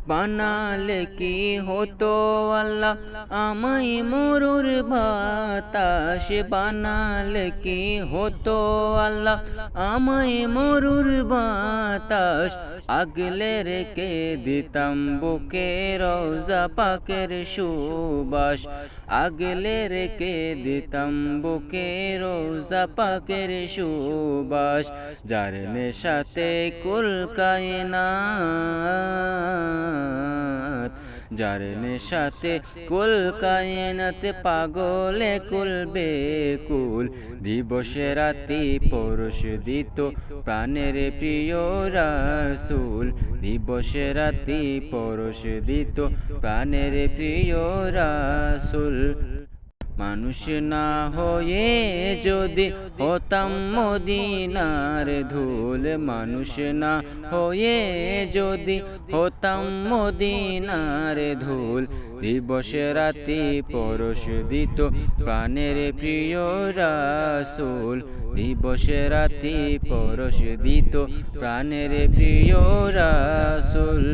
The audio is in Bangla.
বানালে কি হতো আল্লাহ আমায় মরুর বাতাস, বানালে কি হতো আল্লাহ আমায় মরুর বাতাস। আগলে রেখে দিতাম বুকে রওজা পাকের সুবাস, আগলে রেখে দিতাম বুকে রওজা পাকের সুবাস। যার নেশাতে কুল কায়নাত, যার নেশাতে কুল কায়নাত পাগলে কুল বেকুল। দিবসে রাতি পরশ দিত প্রাণের প্রিয় রাসূল, দিবসে রাতি পরশ দিত প্রাণের প্রিয় রাসূল। মানুষ না হয়ে যদি হতাম মদিনার ধুল, মানুষ না হয়ে যদি হতাম মদিনার ধুল। দিবসে রাতি পরশ দিত প্রাণের প্রিয় রাসূল, দিবসে রাতি পরশ দিত প্রাণের প্রিয় রাসূল।